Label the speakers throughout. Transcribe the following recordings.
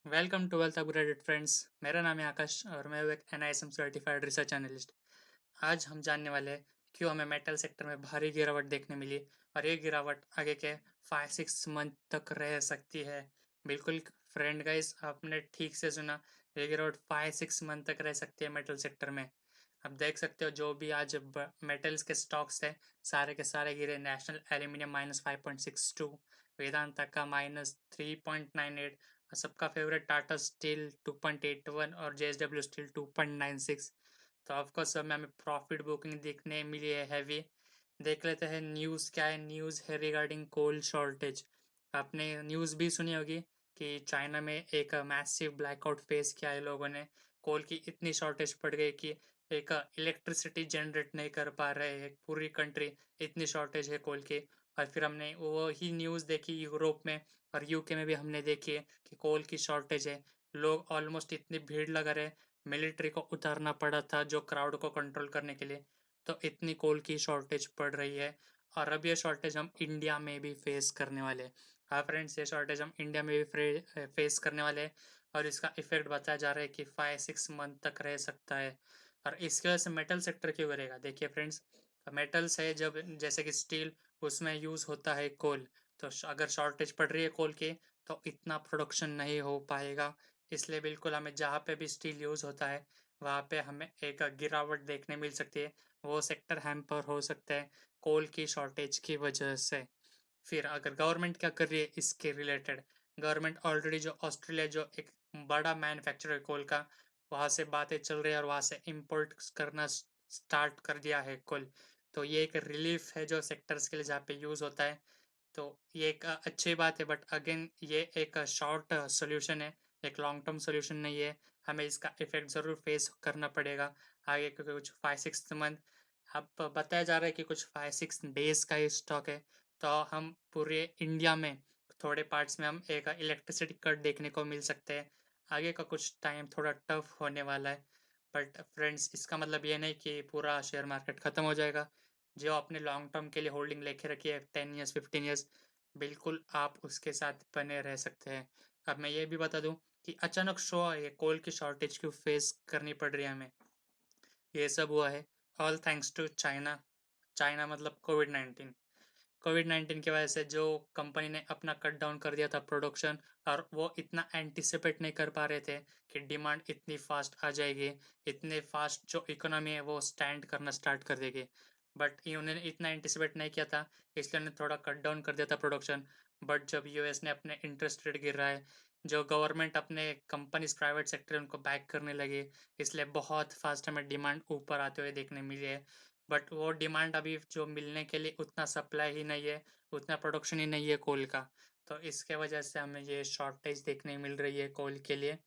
Speaker 1: Welcome to wealth upgraded friends. मेरा नाम है आकाश और मैं हूँ एक एनआईएसएम सर्टिफाइड रिसर्च एनालिस्ट। आज हम जानने वाले हैं क्यों हमें मेटल सेक्टर में भारी गिरावट देखने मिली और ये गिरावट आगे के 5-6 मंथ तक रह सकती है। बिल्कुल फ्रेंड गाइस, आपने ठीक से सुना। ये गिरावट 5-6 मंथ तक रह सकती है मेटल सेक्टर में। आप देख सकते हो जो भी आज मेटल्स के स्टॉक्स है, सारे के सारे गिरे। नेशनल एल्यूमिनियम -5.62, वेदांता का -3.98, सबका फेवरेट टाटा स्टील 2.81 और जेएसडब्ल्यू स्टील 2.96। तो ऑफकोर्स सब में हमें प्रॉफिट बुकिंग देखने मिली है हैवी। देख लेते हैं न्यूज़ क्या है। न्यूज़ है रिगार्डिंग कोल शॉर्टेज। आपने न्यूज़ भी सुनी होगी कि चाइना में एक मैसिव ब्लैकआउट फेस किया है लोगों ने। कोल की इतनी शॉर्टेज पड़ गई कि एक इलेक्ट्रिसिटी जनरेट नहीं कर पा रहे हैं पूरी कंट्री, इतनी शॉर्टेज है कोल की। और फिर हमने वो ही न्यूज़ देखी यूरोप में और यूके में भी हमने देखी है कि कोल की शॉर्टेज है। लोग ऑलमोस्ट इतनी भीड़ लगा रहे, मिलिट्री को उतारना पड़ा था जो क्राउड को कंट्रोल करने के लिए। तो इतनी कोल की शॉर्टेज पड़ रही है और अब ये शॉर्टेज हम इंडिया में भी फेस करने वाले हैं। हाँ फ्रेंड्स, ये शॉर्टेज हम इंडिया में भी फेस करने वाले हैं और इसका इफेक्ट बताया जा रहा है कि 5-6 मंथ तक रह सकता है। और इसकी वजह से मेटल सेक्टर क्यों करेगा? देखिए फ्रेंड्स, मेटल्स है जब जैसे कि स्टील, उसमें यूज़ होता है कोल। तो अगर शॉर्टेज पड़ रही है कोल की तो इतना प्रोडक्शन नहीं हो पाएगा। इसलिए बिल्कुल हमें जहाँ पे भी स्टील यूज़ होता है वहाँ पे हमें एक गिरावट देखने मिल सकती है। वो सेक्टर हैम्पर हो सकता है कोल की शॉर्टेज की वजह से। फिर अगर गवर्नमेंट क्या कर रही है इसके रिलेटेड, गवर्नमेंट ऑलरेडी जो ऑस्ट्रेलिया जो एक बड़ा मैन्युफैक्चरर है कोल का, वहाँ से बातें चल रही है और वहाँ से इम्पोर्ट करना स्टार्ट कर दिया है कोल। तो ये एक रिलीफ है जो सेक्टर्स के लिए जहाँ पे यूज़ होता है। तो ये एक अच्छी बात है, बट अगेन ये एक शॉर्ट सॉल्यूशन है, एक लॉन्ग टर्म सॉल्यूशन नहीं है। हमें इसका इफेक्ट ज़रूर फेस करना पड़ेगा आगे के कुछ 5-6 मंथ। अब बताया जा रहा है कि कुछ 5-6 डेज का ही स्टॉक है। तो हम पूरे इंडिया में थोड़े पार्ट्स में हम एक इलेक्ट्रिसिटी कट देखने को मिल सकते हैं। आगे का कुछ टाइम थोड़ा टफ होने वाला है। बट फ्रेंड्स, इसका मतलब ये नहीं कि पूरा शेयर मार्केट खत्म हो जाएगा। जो आपने लॉन्ग टर्म के लिए होल्डिंग लेके रखी है 10 ईयर्स 15 ईयर्स, बिल्कुल आप उसके साथ बने रह सकते हैं। अब मैं ये भी बता दूं कि अचानक शो ये कोल की शॉर्टेज क्यों फेस करनी पड़ रही है हमें। ये सब हुआ है all thanks to China. China मतलब कोविड 19। कोविड 19 की वजह से जो कंपनी ने अपना कट डाउन कर दिया था प्रोडक्शन, और वो इतना एंटिसिपेट नहीं कर पा रहे थे कि डिमांड इतनी फास्ट आ जाएगी, इतने फास्ट जो इकोनॉमी है वो स्टैंड करना स्टार्ट कर देगी। बट उन्होंने इतना एंटिसिपेट नहीं किया था, इसलिए उन्होंने थोड़ा कट डाउन कर दिया था प्रोडक्शन। बट जब यूएस ने अपने इंटरेस्ट रेट गिर रहा है, जो गवर्नमेंट अपने कंपनीज प्राइवेट सेक्टर उनको बैक करने लगी, इसलिए बहुत फास्ट हमें डिमांड ऊपर आते हुए देखने मिली है। बट वो डिमांड अभी जो मिलने के लिए उतना सप्लाई ही नहीं है, उतना प्रोडक्शन ही नहीं है कोल का। तो इसके वजह से हमें ये शॉर्टेज देखने मिल रही है कोल के लिए।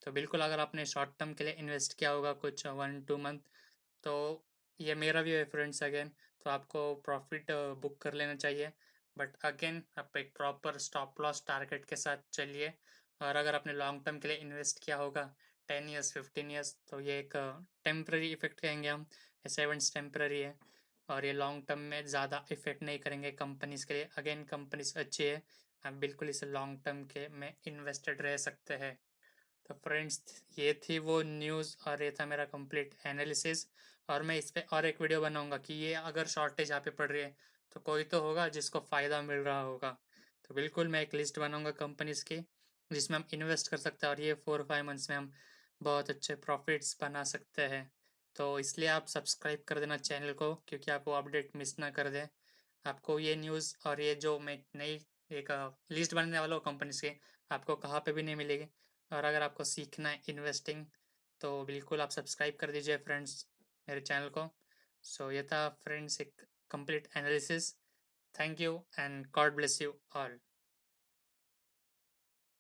Speaker 1: तो बिल्कुल अगर आपने शॉर्ट टर्म के लिए इन्वेस्ट किया होगा कुछ 1-2 मंथ, तो ये मेरा भी है फ्रेंड्स अगेन, तो आपको प्रॉफिट बुक कर लेना चाहिए। बट अगेन आप एक प्रॉपर स्टॉप लॉस टारगेट के साथ चलिए। और अगर आपने लॉन्ग टर्म के लिए इन्वेस्ट किया होगा 10 ईयर्स 15 ईयर्स, तो ये एक टेम्पररी इफेक्ट कहेंगे हम। ऐसे इवेंट्स टेम्पररी है और ये लॉन्ग टर्म में ज़्यादा इफेक्ट नहीं करेंगे कंपनीज के लिए। अगेन कंपनीज अच्छी है, आप बिल्कुल इसे लॉन्ग टर्म के में इन्वेस्टेड रह सकते हैं। तो फ्रेंड्स, ये थी वो न्यूज़ और ये था मेरा कंप्लीट एनालिसिस। और मैं इस पे और एक वीडियो बनाऊंगा कि ये अगर शॉर्टेज यहाँ पे पड़ रही है तो कोई तो होगा जिसको फ़ायदा मिल रहा होगा। तो बिल्कुल मैं एक लिस्ट बनाऊंगा कंपनीज की जिसमें हम इन्वेस्ट कर सकते हैं और ये 4-5 मंथ्स में हम बहुत अच्छे प्रॉफिट्स बना सकते हैं। तो इसलिए आप सब्सक्राइब कर देना चैनल को, क्योंकि आप वो अपडेट मिस ना कर दें। आपको ये न्यूज़ और ये जो मैं नई एक लिस्ट बनाने वाला हूँ कंपनीज की, आपको कहाँ पे भी नहीं मिलेगी। और अगर आपको सीखना है इन्वेस्टिंग, तो बिल्कुल आप सब्सक्राइब कर दीजिए फ्रेंड्स मेरे चैनल को। सो ये था फ्रेंड्स एक complete analysis. Thank you and God bless you all.